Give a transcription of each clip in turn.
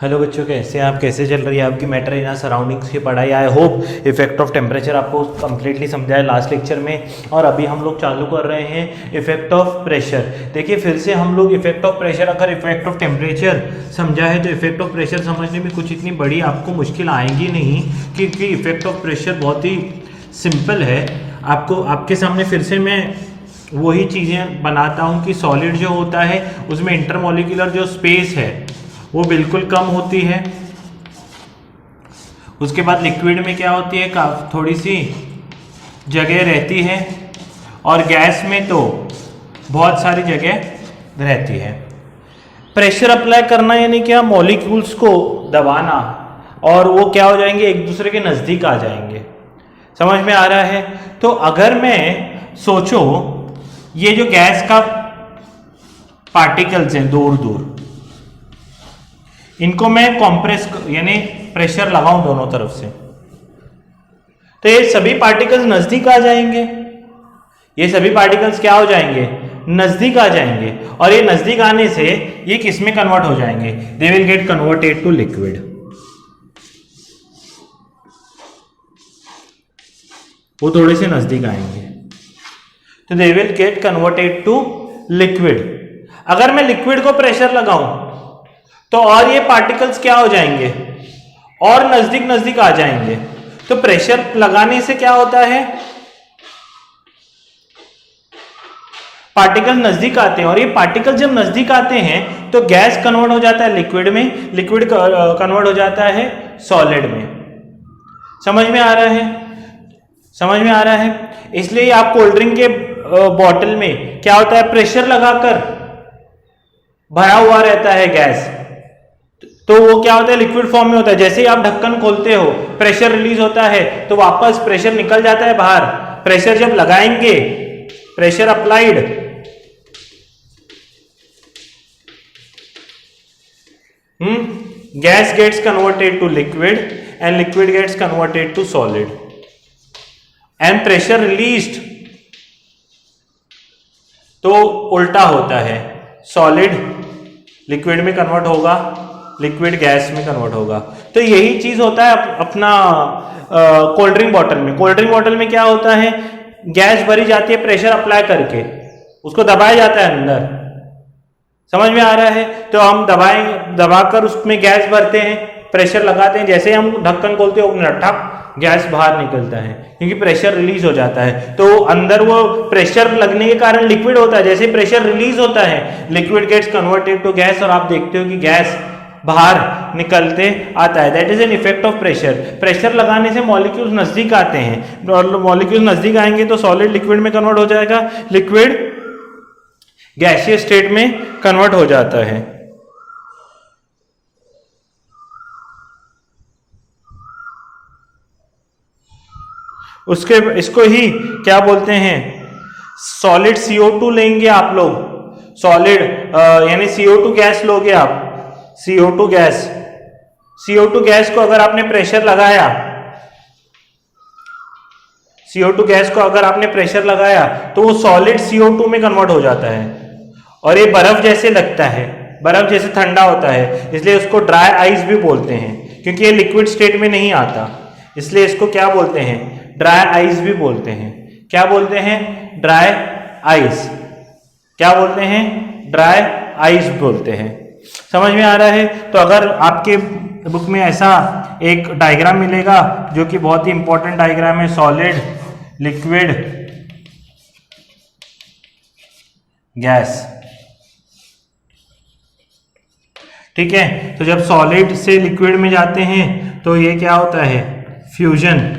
Hello बच्चों, कैसे हैं आप? कैसे चल रही है आपकी मैटर इन सराउंडिंग्स की पढ़ाई? I hope effect of temperature आपको कंप्लीटली समझा है लास्ट लेक्चर में। और अभी हम लोग चालू कर रहे हैं इफेक्ट ऑफ प्रेशर। देखिए फिर से हम लोग इफेक्ट ऑफ प्रेशर, अगर इफेक्ट ऑफ टेम्परेचर समझा है तो इफेक्ट ऑफ प्रेशर समझने में कुछ इतनी बड़ी आपको मुश्किल आएगी नहीं, क्योंकि इफेक्ट ऑफ प्रेशर बहुत ही सिंपल है। आपको आपके सामने फिर से मैं वही चीज़ें बनाता हूँ कि सॉलिड जो होता है उसमें इंटरमोलिकुलर जो स्पेस है वो बिल्कुल कम होती है। उसके बाद लिक्विड में क्या होती है, थोड़ी सी जगह रहती है, और गैस में तो बहुत सारी जगह रहती है। प्रेशर अप्लाई करना यानी क्या, मॉलिक्यूल्स को दबाना, और वो क्या हो जाएंगे, एक दूसरे के नज़दीक आ जाएंगे। समझ में आ रहा है? तो अगर मैं सोचो ये जो गैस का पार्टिकल्स हैं दूर दूर, इनको मैं कॉम्प्रेस यानी प्रेशर लगाऊं दोनों तरफ से, तो ये सभी पार्टिकल्स नजदीक आ जाएंगे। ये सभी पार्टिकल्स क्या हो जाएंगे, नजदीक आ जाएंगे। और ये नजदीक आने से ये किस में कन्वर्ट हो जाएंगे, they will get converted to liquid. वो थोड़े से नजदीक आएंगे तो they will get converted to liquid. अगर मैं लिक्विड को प्रेशर लगाऊं तो और ये पार्टिकल्स क्या हो जाएंगे, और नजदीक नजदीक आ जाएंगे। तो प्रेशर लगाने से क्या होता है, पार्टिकल नजदीक आते हैं, और ये पार्टिकल जब नजदीक आते हैं तो गैस कन्वर्ट हो जाता है लिक्विड में, लिक्विड कन्वर्ट हो जाता है सॉलिड में। समझ में आ रहा है? समझ में आ रहा है? इसलिए आप कोल्ड ड्रिंक के बॉटल में क्या होता है, प्रेशर लगाकर भरा हुआ रहता है गैस, तो वो क्या होता है, लिक्विड फॉर्म में होता है। जैसे ही आप ढक्कन खोलते हो, प्रेशर रिलीज होता है, तो वापस प्रेशर निकल जाता है बाहर। प्रेशर जब लगाएंगे, pressure applied, gas gets converted to liquid and liquid gets converted to solid, and pressure released तो उल्टा होता है, सॉलिड लिक्विड में कन्वर्ट होगा, लिक्विड गैस में कन्वर्ट होगा। तो यही चीज होता है अपना कोल्ड ड्रिंक बॉटल में। कोल्ड ड्रिंक बॉटल में क्या होता है, गैस भरी जाती है प्रेशर अप्लाई करके, उसको दबाया जाता है अंदर। समझ में आ रहा है? तो हम दबाकर उसमें गैस भरते हैं, प्रेशर लगाते हैं, जैसे हम ढक्कन खोलते हैं ठक गैस बाहर निकलता है, क्योंकि प्रेशर रिलीज हो जाता है। तो अंदर वो प्रेशर लगने के कारण लिक्विड होता है, जैसे प्रेशर रिलीज होता है liquid gets converted to gas, और आप देखते हो कि गैस बाहर निकलते आता है। That is an effect of pressure. Pressure लगाने से मॉलिक्यूल्स नजदीक आते हैं, और मॉलिक्यूल्स नजदीक आएंगे तो सॉलिड लिक्विड में कन्वर्ट हो जाएगा, लिक्विड गैसियस स्टेट में कन्वर्ट हो जाता है। उसके इसको ही क्या बोलते हैं, सॉलिड CO2 लेंगे आप लोग, सॉलिड यानी CO2 गैस लोगे आप, CO2 गैस। CO2 गैस को अगर आपने प्रेशर लगाया, CO2 गैस को अगर आपने प्रेशर लगाया तो वो सॉलिड CO2 में कन्वर्ट हो जाता है, और ये बर्फ जैसे लगता है, बर्फ जैसे ठंडा होता है, इसलिए उसको ड्राई आइस भी बोलते हैं, क्योंकि ये लिक्विड स्टेट में नहीं आता, इसलिए इसको क्या बोलते हैं, ड्राई आइस भी बोलते हैं। क्या बोलते हैं, ड्राई आइस। क्या बोलते हैं, ड्राई आइस बोलते हैं। समझ में आ रहा है? तो अगर आपके बुक में ऐसा एक डायग्राम मिलेगा जो कि बहुत ही इंपॉर्टेंट डायग्राम है, सॉलिड लिक्विड गैस, ठीक है। तो जब सॉलिड से लिक्विड में जाते हैं तो ये क्या होता है, फ्यूजन।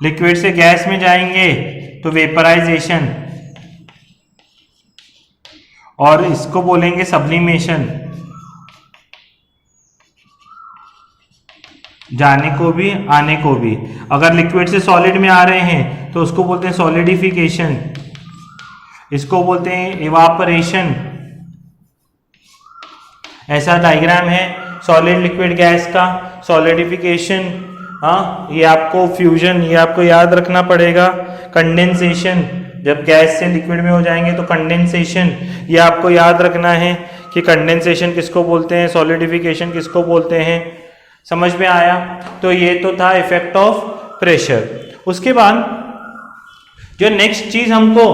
लिक्विड से गैस में जाएंगे तो वेपराइजेशन, और इसको बोलेंगे सब्लिमेशन, जाने को भी आने को भी। अगर लिक्विड से सॉलिड में आ रहे हैं तो उसको बोलते हैं सॉलिडिफिकेशन, इसको बोलते हैं इवापोरेशन। ऐसा डायग्राम है सॉलिड लिक्विड गैस का, सॉलिडिफिकेशन, हाँ ये आपको फ्यूजन, ये आपको याद रखना पड़ेगा। कंडेंसेशन, जब गैस से लिक्विड में हो जाएंगे तो कंडेंसेशन, ये आपको याद रखना है कि कंडेंसेशन किसको बोलते हैं, सॉलिडिफिकेशन किसको बोलते हैं। समझ में आया? तो ये तो था इफेक्ट ऑफ प्रेशर। उसके बाद जो नेक्स्ट चीज हमको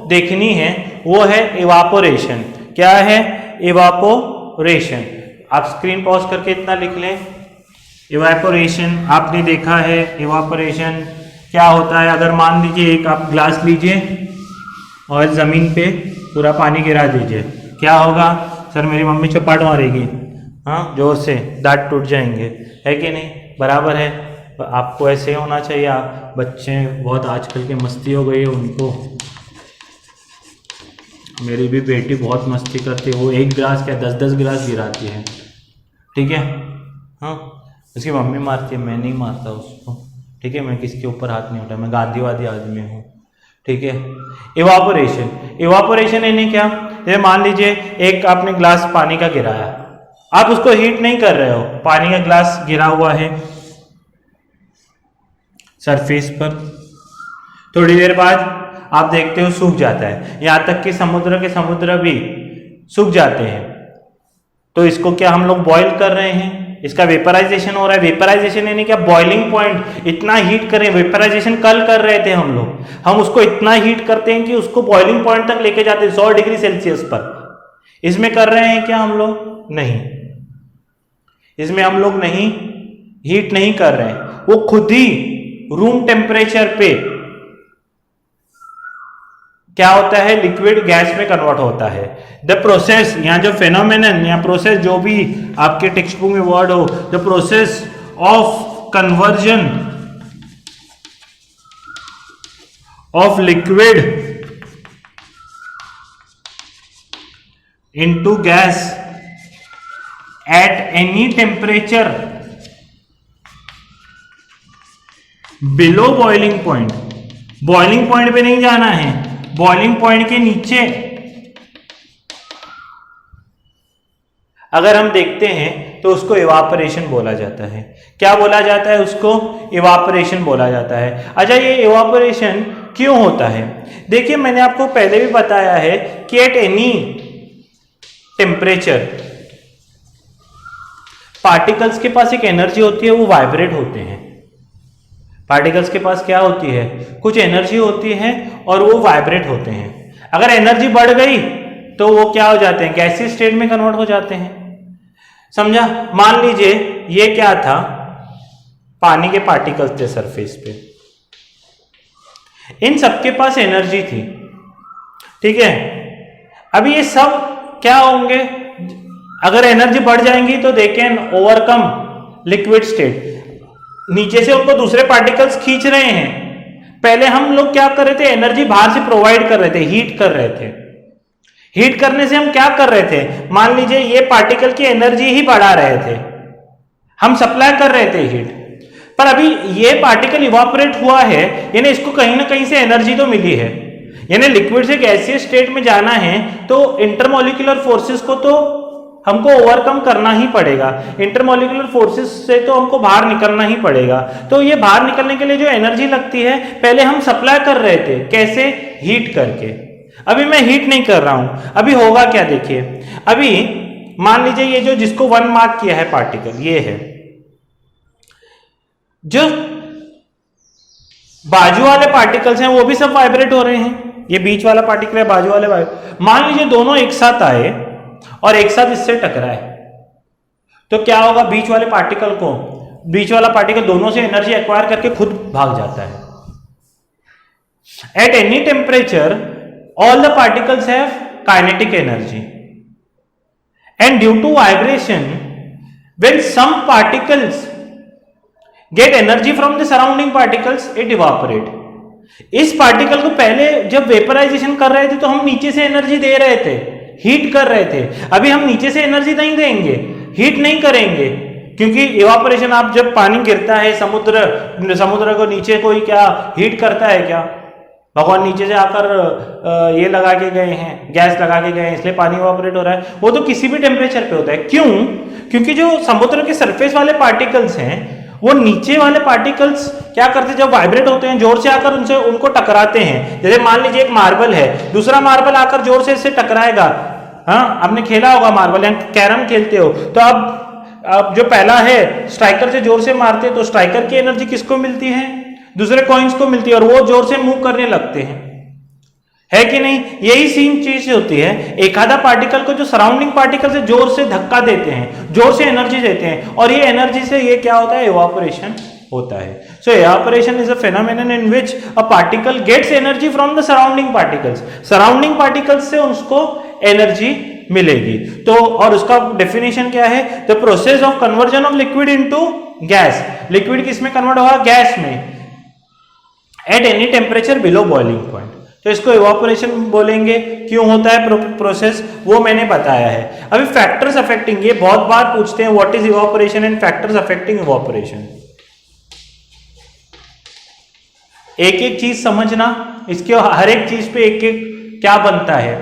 देखनी है वो है इवापोरेशन। क्या है? इवापोरेशन। आप स्क्रीन पॉज करके इतना लिख लें। इवापोरेशन आपने देखा है। इवापोरेशन क्या होता है? अगर मान लीजिए एक आप ग्लास लीजिए और ज़मीन पे पूरा पानी गिरा दीजिए, क्या होगा? सर मेरी मम्मी चपाट मारेगी, हाँ जोर से, दांत टूट जाएंगे, है कि नहीं? बराबर है। आपको ऐसे होना चाहिए। बच्चे बहुत आजकल के मस्ती हो गई है उनको। मेरी भी बेटी बहुत मस्ती करती है, वो एक गिलास क्या 10-10 गिलास गिराती है, ठीक है। हाँ, उसकी मम्मी मारती है, मैं नहीं मारता उसको, ठीक है। मैं किसके ऊपर हाथ नहीं उठा, मैं गांधीवादी आदमी हूँ, ठीक है। इवापोरेशन, इवापोरेशन यानी क्या? जैसे मान लीजिए एक आपने ग्लास पानी का गिराया, आप उसको हीट नहीं कर रहे हो, पानी का ग्लास गिरा हुआ है सरफेस पर, थोड़ी देर बाद आप देखते हो सूख जाता है, यहां तक कि समुद्र भी सूख जाते हैं। तो इसको क्या हम लोग बॉईल कर रहे हैं? इसका वेपराइजेशन हो रहा है। वेपराइजेशन यानी क्या? बॉइलिंग पॉइंट, इतना हीट करें। वेपराइजेशन कल कर रहे थे हम लोग, हम उसको इतना हीट करते हैं कि उसको बॉइलिंग पॉइंट तक लेके जाते हैं 100 डिग्री सेल्सियस पर। इसमें कर रहे हैं क्या हम लोग? नहीं, इसमें हम लोग नहीं हीट नहीं कर रहे हैं, वो खुद ही रूम टेम्परेचर पे क्या होता है? लिक्विड गैस में कन्वर्ट होता है। द प्रोसेस, यहां जो फेनोमेनन या प्रोसेस जो भी आपके टेक्स्ट बुक में वर्ड हो, the process of conversion of liquid into gas at any temperature below boiling point. Boiling point पे नहीं जाना है, बॉइलिंग पॉइंट के नीचे अगर हम देखते हैं तो उसको इवापोरेशन बोला जाता है। क्या बोला जाता है? उसको इवापोरेशन बोला जाता है। अच्छा, ये इवापोरेशन क्यों होता है? देखिए, मैंने आपको पहले भी बताया है कि एट एनी टेम्परेचर पार्टिकल्स के पास एक एनर्जी होती है, वो वाइब्रेट होते हैं। पार्टिकल्स के पास क्या होती है? कुछ एनर्जी होती है और वो वाइब्रेट होते हैं। अगर एनर्जी बढ़ गई तो वो क्या हो जाते हैं? गैसीय स्टेट में कन्वर्ट हो जाते हैं। समझा? मान लीजिए ये क्या था? पानी के पार्टिकल्स थे सरफेस पे, इन सबके पास एनर्जी थी, ठीक है। अभी ये सब क्या होंगे? अगर एनर्जी बढ़ जाएंगी तो they can overcome liquid state. नीचे से उनको दूसरे पार्टिकल्स खींच रहे हैं। पहले हम लोग क्या कर रहे थे? एनर्जी बाहर से प्रोवाइड कर रहे थे, हीट कर रहे थे। हीट करने से हम क्या कर रहे थे? मान लीजिए ये पार्टिकल की एनर्जी ही बढ़ा रहे थे, हम सप्लाई कर रहे थे हीट। पर अभी ये पार्टिकल इवापोरेट हुआ है, यानी इसको कहीं ना कहीं से एनर्जी तो मिली है। यानी लिक्विड से गैसीय स्टेट में जाना है तो इंटरमोलिकुलर फोर्सेस को तो हमको ओवरकम करना ही पड़ेगा। इंटरमोलिकुलर फोर्सेस से तो हमको बाहर निकलना ही पड़ेगा। तो ये बाहर निकलने के लिए जो एनर्जी लगती है, पहले हम सप्लाई कर रहे थे, कैसे? हीट करके। अभी मैं हीट नहीं कर रहा हूं। अभी होगा क्या? देखिए, अभी मान लीजिए ये जो जिसको 1 मार्क किया है पार्टिकल, ये है। जो बाजू वाले पार्टिकल्स हैं वो भी सब वाइब्रेट हो रहे हैं। ये बीच वाला पार्टिकल है, बाजू वाले मान लीजिए दोनों एक साथ आए और एक साथ इससे टकराए, तो क्या होगा? बीच वाला पार्टिकल दोनों से एनर्जी एक्वायर करके खुद भाग जाता है। At any temperature all the particles have kinetic energy and due to vibration when some particles get energy from the surrounding particles it evaporate. इस पार्टिकल को पहले जब वेपराइजेशन कर रहे थे तो हम नीचे से एनर्जी दे रहे थे, हीट कर रहे थे। अभी हम नीचे से एनर्जी नहीं देंगे, हीट नहीं करेंगे, क्योंकि इवापोरेशन, आप जब पानी गिरता है समुद्र को नीचे कोई क्या हीट करता है क्या? भगवान नीचे से आकर ये लगा के गए हैं, गैस लगा के गए हैं, इसलिए पानी इवापोरेट हो रहा है। वो तो किसी भी टेम्परेचर पे होता है। क्यों? क्योंकि जो समुद्र के सरफेस वाले पार्टिकल्स हैं, वो नीचे वाले पार्टिकल्स क्या करते हैं? जब वाइब्रेट होते हैं, जोर से आकर उनको टकराते हैं। जैसे मान लीजिए एक मार्बल है, दूसरा मार्बल आकर जोर से इससे टकराएगा, हाँ, आपने खेला होगा मार्बल या कैरम खेलते हो, तो अब जो पहला है स्ट्राइकर से जोर से मारते हैं तो स्ट्राइकर की एनर्जी किसको मिलती है? दूसरे कॉइन्स को मिलती है, और वो जोर से मूव करने लगते हैं, है कि नहीं? यही सेम चीज होती है। एक आधा पार्टिकल को जो सराउंडिंग पार्टिकल से जोर से धक्का देते हैं, जोर से एनर्जी देते हैं, और ये एनर्जी से ये क्या होता है? इवापोरेशन होता है। So evaporation is a phenomenon in which a particle gets energy from the surrounding particles. Surrounding particles से उसको एनर्जी मिलेगी। तो और उसका डेफिनेशन क्या है? The process of conversion of liquid into gas. Liquid किस में कन्वर्ट होगा? गैस में, eight any temperature below boiling point. तो इसको इवापोरेशन बोलेंगे। क्यों होता है प्रोसेस, वो मैंने बताया है। अभी फैक्टर्स अफेक्टिंग, ये बहुत बार पूछते हैं what is evaporation and factors affecting evaporation. एक एक चीज समझना, इसके हर एक चीज पे एक एक क्या बनता है,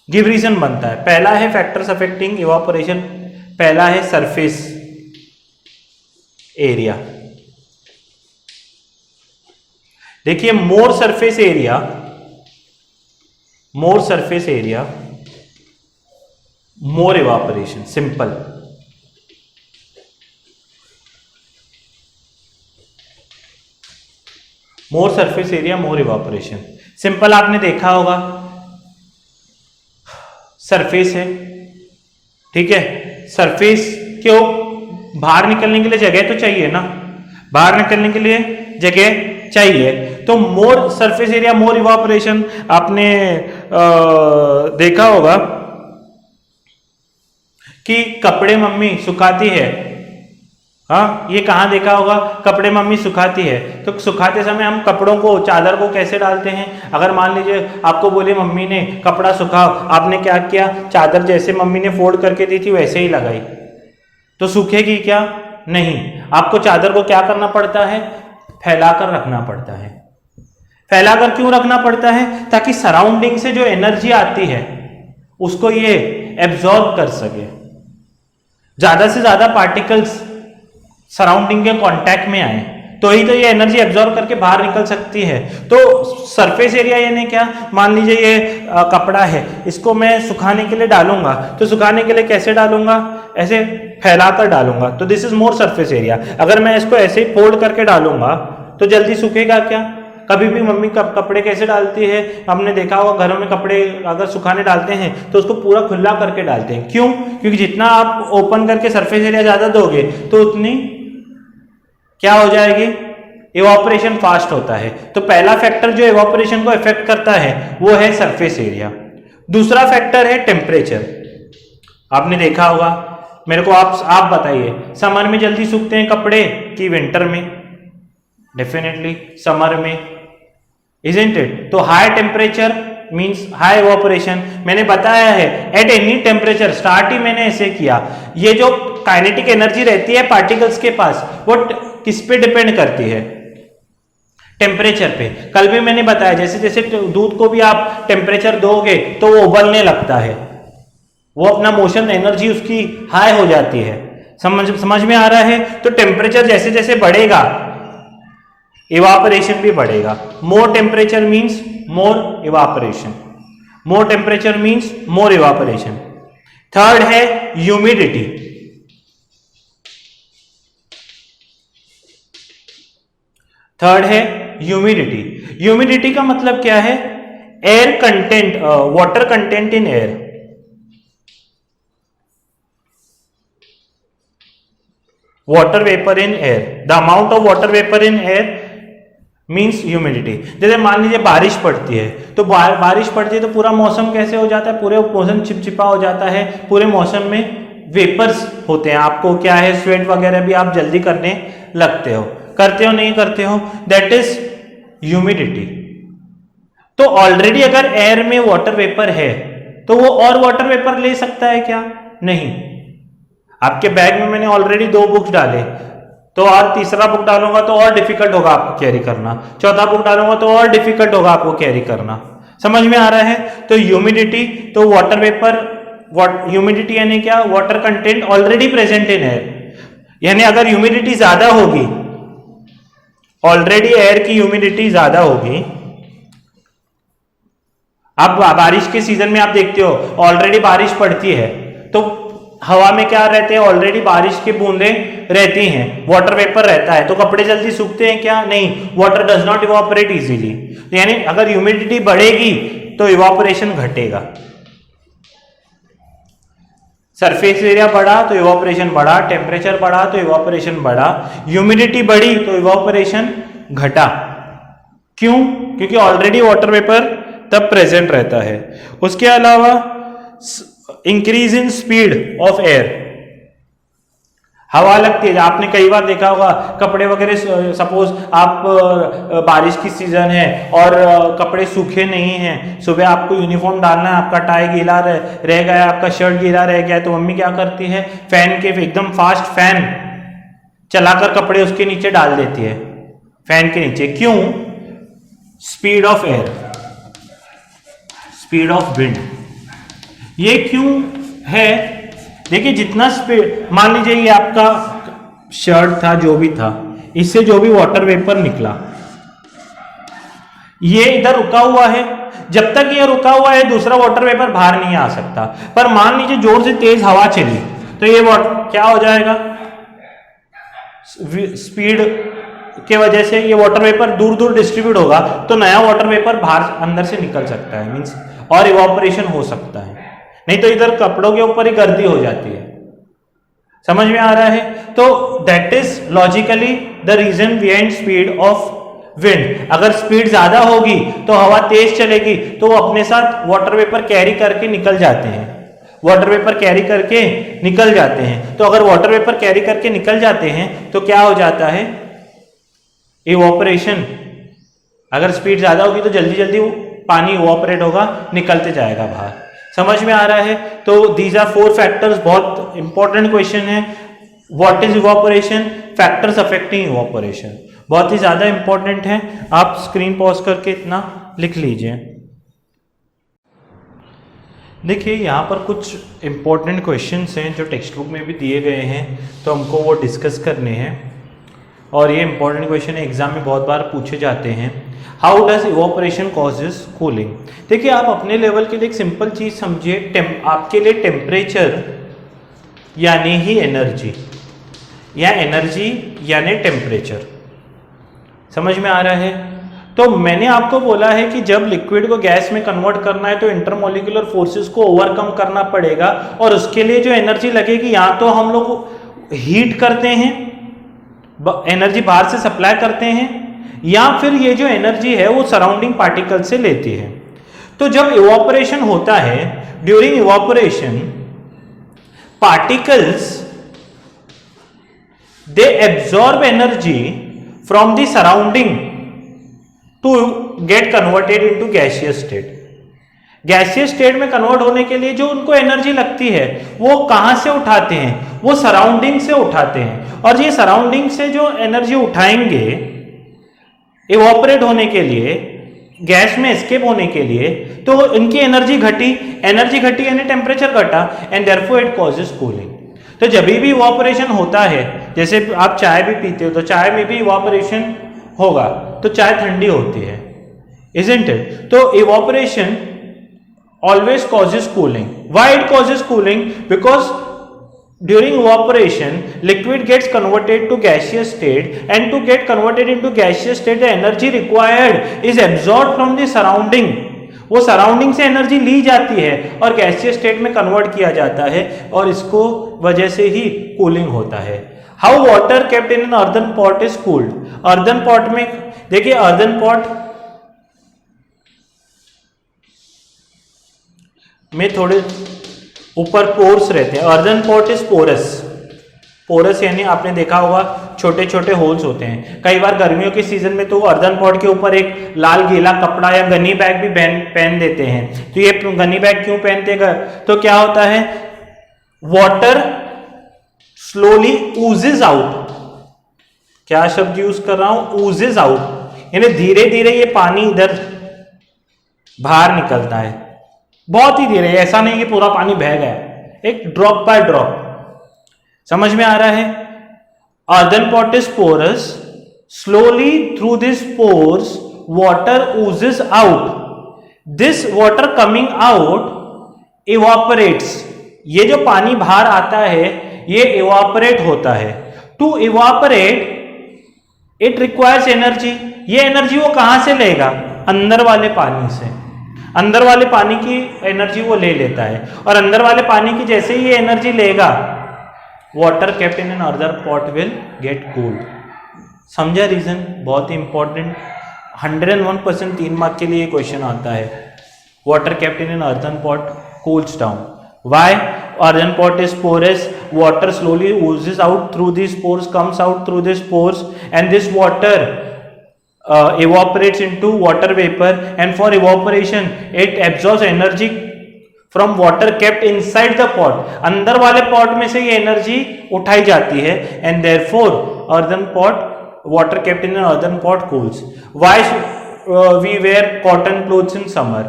गिव रीजन बनता है। पहला है फैक्टर्स अफेक्टिंग इवापोरेशन, पहला है सरफेस एरिया। देखिए, मोर सरफेस एरिया, मोर इवापोरेशन, सिंपल। मोर सरफेस एरिया, मोर इवापोरेशन, सिंपल। आपने देखा होगा, सरफेस है, ठीक है, सरफेस क्यों, बाहर निकलने के लिए जगह तो चाहिए ना, बाहर निकलने के लिए जगह चाहिए, तो मोर सरफेस एरिया, मोर इवापोरेशन। आपने देखा होगा कि कपड़े मम्मी सुखाती है, हाँ, ये कहाँ देखा होगा? कपड़े मम्मी सुखाती है, तो सुखाते समय हम कपड़ों को, चादर को कैसे डालते हैं? अगर मान लीजिए आपको बोले मम्मी ने कपड़ा सुखाओ, आपने क्या किया? चादर जैसे मम्मी ने फोल्ड करके दी थी वैसे ही लगाई, तो सूखेगी क्या? नहीं। आपको चादर को क्या करना पड़ता है? फैलाकर रखना पड़ता है। फैलाकर क्यों रखना पड़ता है? ताकि सराउंडिंग से जो एनर्जी आती है उसको ये एब्जॉर्ब कर सके। ज्यादा से ज्यादा पार्टिकल्स सराउंडिंग के कांटेक्ट में आए तो ही तो ये एनर्जी एब्जॉर्ब करके बाहर निकल सकती है। तो सरफेस एरिया यानी क्या? मान लीजिए ये कपड़ा है, इसको मैं सुखाने के लिए डालूंगा, तो सुखाने के लिए कैसे डालूंगा? ऐसे फैलाकर डालूंगा, तो this is more surface area. अगर मैं इसको ऐसे ही फोल्ड करके डालूंगा तो जल्दी सूखेगा क्या? कभी भी मम्मी कपड़े कैसे डालती है, हमने देखा होगा घरों में कपड़े अगर सुखाने डालते हैं तो उसको पूरा खुला करके डालते हैं। क्यों? क्योंकि जितना आप ओपन करके सरफेस एरिया ज्यादा दोगे तो उतनी क्या हो जाएगी? इवापोरेशन फास्ट होता है। तो पहला फैक्टर जो इवापोरेशन को इफेक्ट करता है वो है सरफेस एरिया। दूसरा फैक्टर है टेम्परेचर। आपने देखा होगा, मेरे को आप बताइए, समर में जल्दी सूखते हैं कपड़े कि विंटर में? डेफिनेटली समर में, इजंट इट? तो high temperature means high evaporation. मैंने बताया है एट एनी टेम्परेचर, स्टार्ट ही मैंने ऐसे किया। ये जो काइनेटिक एनर्जी रहती है पार्टिकल्स के पास, वो किस पे डिपेंड करती है? टेम्परेचर पे। कल भी मैंने बताया, जैसे जैसे दूध को भी आप टेम्परेचर दोगे तो वो उबलने लगता है, वो अपना मोशन एनर्जी उसकी हाई हो जाती है। समझ में आ रहा है? तो टेम्परेचर जैसे जैसे बढ़ेगा इवापोरेशन भी बढ़ेगा। More temperature means more evaporation, more temperature means more evaporation. Third है ह्यूमिडिटी। थर्ड है ह्यूमिडिटी। ह्यूमिडिटी का मतलब क्या है? Air content, water content in air. Water vapour in air, the amount of water vapour in air means humidity. जैसे मान लीजिए बारिश पड़ती है, तो बारिश पड़ती है तो पूरा मौसम कैसे हो जाता है? पूरे मौसम चिपचिपा हो जाता है, पूरे मौसम में वेपर्स होते हैं। आपको क्या है, स्वेट वगैरह भी आप जल्दी करने लगते हो, करते हो नहीं करते हो? That is humidity. तो ऑलरेडी अगर एयर में वाटर वेपर है तो वो और वाटर वेपर ले सकता है क्या? नहीं। आपके बैग में मैंने ऑलरेडी 2 बुक्स डाले, तो और तीसरा बुक डालूंगा तो और डिफिकल्ट होगा आपको कैरी करना, चौथा बुक डालूंगा तो और डिफिकल्ट होगा आपको कैरी करना। समझ में आ रहा है? तो ह्यूमिडिटी, तो वाटर वेपर, ह्यूमिडिटी यानी क्या? Water content already present in air. यानी अगर ह्यूमिडिटी ज्यादा होगी, ऑलरेडी एयर की ह्यूमिडिटी ज्यादा होगी, आप बारिश के सीजन में आप देखते हो ऑलरेडी बारिश पड़ती है, तो हवा में क्या रहते हैं, ऑलरेडी बारिश की बूंदें रहती हैं, वाटर वेपर रहता है, तो कपड़े जल्दी सूखते हैं क्या? नहीं, water does not evaporate easily. यानी अगर ह्यूमिडिटी बढ़ेगी तो इवापोरेशन घटेगा, सरफेस एरिया बढ़ा तो इवापोरेशन बढ़ा, टेम्परेचर बढ़ा तो इवापोरेशन बढ़ा, ह्यूमिडिटी बढ़ी तो इवापोरेशन घटा। क्यों? क्योंकि ऑलरेडी वाटर वेपर तब प्रेजेंट रहता है। उसके अलावा increase in speed of air, हवा लगती है, आपने कई बार देखा होगा कपड़े वगैरह, सपोज आप बारिश की सीजन है और कपड़े सूखे नहीं हैं, सुबह आपको यूनिफॉर्म डालना है, आपका टाई गीला रह गया, आपका शर्ट गीला रह गया, तो मम्मी क्या करती है, फैन के एकदम फास्ट फैन चलाकर कपड़े उसके नीचे डाल देती है, फैन के नीचे। क्यों? Speed of air, speed of wind. ये क्यों है? देखिए जितना स्पीड, मान लीजिए ये आपका शर्ट था, जो भी था, इससे जो भी वाटर वेपर निकला ये इधर रुका हुआ है, जब तक ये रुका हुआ है दूसरा वाटर वेपर बाहर नहीं आ सकता। पर मान लीजिए जोर से तेज हवा चली तो ये क्या हो जाएगा, स्पीड के वजह से ये वाटर वेपर दूर दूर डिस्ट्रीब्यूट होगा, तो नया वाटर वेपर बाहर अंदर से निकल सकता है, मींस और इवापोरेशन हो सकता है। नहीं तो इधर कपड़ों के ऊपर ही गर्दी हो जाती है। समझ में आ रहा है? तो that is logically the reason behind speed of wind. अगर स्पीड ज्यादा होगी तो हवा तेज चलेगी, तो वो अपने साथ वाटर वेपर कैरी करके निकल जाते हैं, वाटर वेपर कैरी करके निकल जाते हैं। तो अगर वाटर वेपर कैरी करके निकल जाते हैं तो क्या हो जाता है, इवापोरेशन। अगर स्पीड ज्यादा होगी तो जल्दी जल्दी वो पानी इवापोरेट होगा, निकलते जाएगा बाहर। समझ में आ रहा है? तो दीज आर 4 फैक्टर्स, बहुत इंपॉर्टेंट क्वेश्चन है। What is evaporation, factors affecting evaporation, बहुत ही ज्यादा इंपॉर्टेंट है। आप स्क्रीन पॉज करके इतना लिख लीजिए। देखिए यहाँ पर कुछ इंपॉर्टेंट क्वेश्चंस हैं जो टेक्स्ट बुक में भी दिए गए हैं, तो हमको वो डिस्कस करने हैं, और ये इंपॉर्टेंट क्वेश्चन है, एग्जाम में बहुत बार पूछे जाते हैं। How does evaporation causes cooling. देखिए आप अपने लेवल के लिए एक सिंपल चीज समझिए, आपके लिए टेम्परेचर यानी ही एनर्जी, या एनर्जी यानी टेम्परेचर। समझ में आ रहा है? तो मैंने आपको बोला है कि जब लिक्विड को गैस में कन्वर्ट करना है तो इंटरमोलिकुलर फोर्सेस को ओवरकम करना पड़ेगा, और उसके लिए जो एनर्जी लगेगी, या तो हम लोग हीट करते हैं, एनर्जी बाहर से सप्लाई करते हैं, या फिर ये जो एनर्जी है वो सराउंडिंग पार्टिकल से लेती है। तो जब इवापोरेशन होता है, during evaporation particles they absorb energy from the surrounding to get converted into gaseous state. Gaseous state में कन्वर्ट होने के लिए जो उनको एनर्जी लगती है वो कहां से उठाते हैं, वो सराउंडिंग से उठाते हैं। और ये सराउंडिंग से जो एनर्जी उठाएंगे इवापोरेट होने के लिए, गैस में एस्केप होने के लिए, तो इनकी एनर्जी घटी यानी टेम्परेचर घटा, and therefore it causes cooling. तो जब भी इवापोरेशन होता है, जैसे आप चाय भी पीते हो तो चाय में भी इवापोरेशन होगा, तो चाय ठंडी होती है, इजंट इट? तो evaporation always causes cooling. Why it causes cooling? Because during evaporation liquid gets converted to gaseous state, and to get converted into gaseous state the energy required is absorbed from the surrounding. वो surrounding से energy ली जाती है और gaseous state में convert किया जाता है, और इसको वजह से ही कूलिंग होता है। How water kept in an earthen pot is cooled. Earthen pot में देखिए, अर्दन पॉट में थोड़े ऊपर पोर्स रहते हैं। Earthen pot is porous. Porous यानी आपने देखा होगा छोटे छोटे होल्स होते हैं। कई बार गर्मियों के सीजन में तो अर्दन पॉट के ऊपर एक लाल गीला कपड़ा या गनी बैग भी पहन देते हैं। तो ये गनी बैग क्यों पहनते हैं? तो क्या होता है, वाटर स्लोली ऊजेज आउट। क्या शब्द यूज कर रहा हूं? ऊजेज आउट, यानी धीरे धीरे ये पानी इधर बाहर निकलता है, बहुत ही धीरे, ऐसा नहीं कि पूरा पानी बह गया, एक ड्रॉप बाय ड्रॉप। समझ में आ रहा है? Earthen pot is porous, slowly through this pores water oozes out, this water coming out evaporates, ये जो पानी बाहर आता है ये इवापोरेट होता है। To evaporate it requires energy, ये एनर्जी वो कहां से लेगा? अंदर वाले पानी से, अंदर वाले पानी की एनर्जी वो ले लेता है, और अंदर वाले पानी की जैसे ही ये एनर्जी लेगा, water kept in an other pot will get cooled. समझा रीजन? बहुत ही इंपॉर्टेंट, 101% 3 मार्क के लिए क्वेश्चन आता है। Water kept in an earthen pot cools down. Why? Earthen pot is porous, water slowly oozes out through these pores, comes out through these pores, and this water evaporates into water vapor, and for evaporation it absorbs energy from water kept inside the pot. अंदर वाले pot में से ये energy उठाई जाती है, and therefore earthen pot, water kept in an earthen pot cools. Why we wear cotton clothes in summer?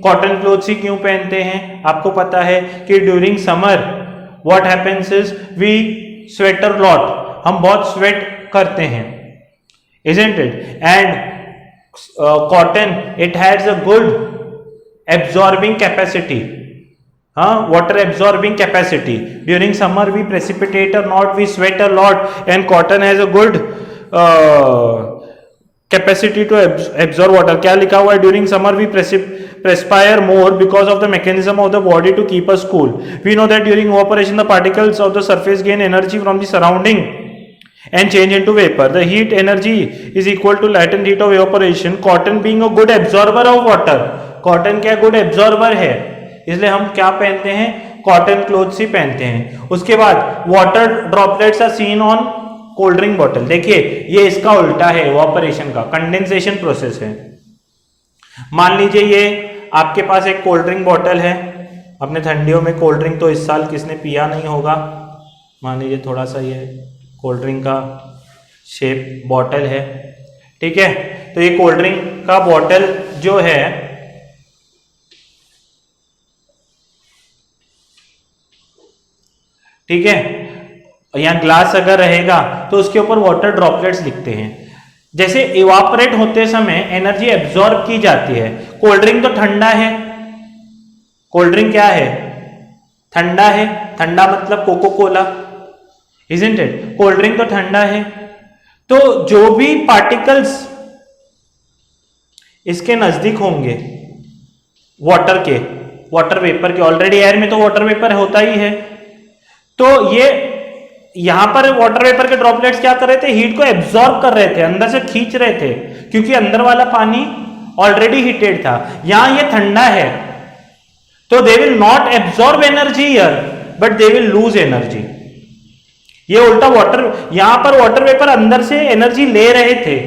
Cotton clothes ही क्यों पहनते हैं? आपको पता है कि during summer what happens is we sweat a lot, हम बहुत स्वेट करते हैं, isn't it? And cotton it has a good absorbing capacity, water absorbing capacity. During summer we precipitate a lot, we sweat a lot, and cotton has a good capacity to absorb water. क्या लिखा हुआ है? During summer we perspire more because of the mechanism of the body to keep us cool. We know that during evaporation the particles of the surface gain energy from the surrounding and change into vapor. The heat energy is equal to latent heat of evaporation. Cotton being a good absorber of water, cotton क्या good absorber है, इसलिए हम क्या पहनते हैं? Cotton clothes ही पहनते हैं। उसके बाद water droplets are seen on cold drink bottle. देखिए ये इसका उल्टा है, इवापोरेशन का, कंडेंसेशन प्रोसेस है। मान लीजिए ये आपके पास एक कोल्ड ड्रिंक बॉटल है, अपने ठंडियों में कोल्ड ड्रिंक तो इस साल किसने पिया नहीं होगा, मान लीजिए थोड़ा सा ये कोल्ड ड्रिंक का शेप बॉटल है, ठीक है? तो ये कोल्ड ड्रिंक का बॉटल जो है ठीक है, यहाँ ग्लास अगर रहेगा तो उसके ऊपर वाटर ड्रॉपलेट्स लिखते हैं। जैसे इवापोरेट होते समय एनर्जी एब्जॉर्ब की जाती है। कोल्ड ड्रिंक तो ठंडा है, कोल्ड ड्रिंक क्या है? ठंडा है, ठंडा मतलब Coca Cola, isn't it? Cold drink तो ठंडा है, तो जो भी पार्टिकल्स इसके नजदीक होंगे वाटर के, वाटर वेपर के, ऑलरेडी एयर में तो वाटर वेपर होता ही है, तो ये यहां पर वाटर वेपर के ड्रॉपलेट्स क्या कर रहे थे? हीट को एब्जॉर्ब कर रहे थे, अंदर से खींच रहे थे, क्योंकि अंदर वाला पानी ऑलरेडी हीटेड था। यहां ये ठंडा है तो they will not absorb energy here, but they will lose energy. ये उल्टा वाटर, यहां पर वाटर वेपर अंदर से एनर्जी ले रहे थे,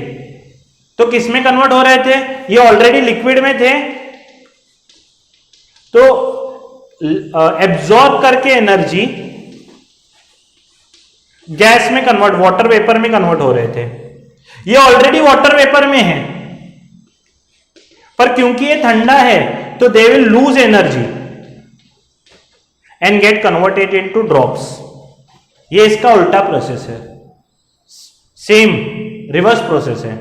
तो किस में कन्वर्ट हो रहे थे? ये ऑलरेडी लिक्विड में थे, तो एब्जॉर्ब करके एनर्जी गैस में कन्वर्ट, वाटर वेपर में कन्वर्ट हो रहे थे। ये ऑलरेडी वाटर वेपर में है, पर क्योंकि ये ठंडा है तो they will lose energy and get converted into drops. ये इसका उल्टा प्रोसेस है, सेम रिवर्स प्रोसेस है।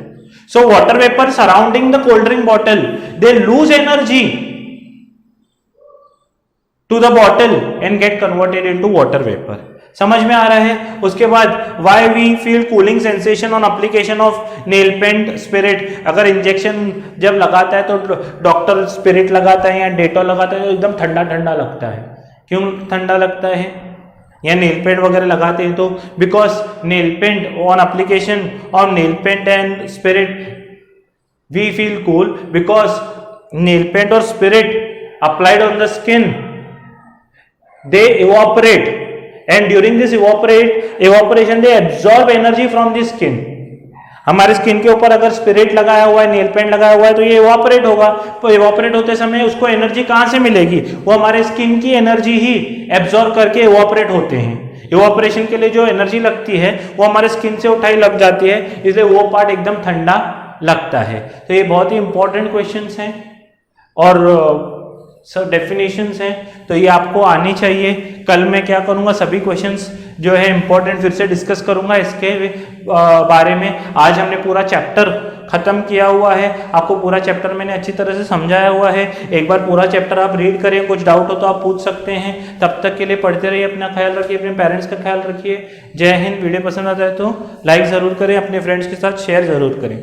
So water vapour surrounding the cold drink bottle, they lose energy to the bottle and get converted into water vapour. समझ में आ रहा है? उसके बाद why we feel cooling sensation on application of nail paint spirit. अगर injection जब लगाता है तो डॉक्टर स्पिरिट लगाता है या डेटॉल लगाता है तो एकदम ठंडा ठंडा लगता है। क्यों ठंडा लगता है? या नेल पेंट वगैरह लगाते हैं तो because nail paint on application on nail paint and spirit we feel cool because nail paint or spirit applied on the skin they evaporate, and during this evaporation they absorb energy from the skin. हमारे skin के ऊपर अगर spirit लगाया हुआ है, nail paint लगाया हुआ है, तो ये इवापोरेट होगा। तो इवापोरेट होते समय उसको एनर्जी कहां से मिलेगी? वो हमारे स्किन की एनर्जी ही एब्जॉर्ब करके इवापोरेट होते हैं। इवापोरेशन के लिए जो एनर्जी लगती है वो हमारे स्किन से उठाई लग जाती है, इसलिए वो पार्ट एकदम ठंडा लगता है। तो ये बहुत ही इंपॉर्टेंट क्वेश्चंस हैं और सब डेफिनेशंस हैं, तो ये आपको आनी चाहिए। कल मैं क्या करूंगा, सभी क्वेश्चंस जो है इंपॉर्टेंट फिर से डिस्कस करूंगा इसके बारे में आज हमने पूरा चैप्टर खत्म किया हुआ है। आपको पूरा चैप्टर मैंने अच्छी तरह से समझाया हुआ है। एक बार पूरा चैप्टर आप रीड करें, कुछ डाउट हो तो आप पूछ सकते हैं। तब तक के लिए पढ़ते रहिए, अपना ख्याल रखिए, अपने पेरेंट्स का ख्याल रखिए। जय हिंद। वीडियो पसंद आता है तो लाइक ज़रूर करें, अपने फ्रेंड्स के साथ शेयर ज़रूर करें।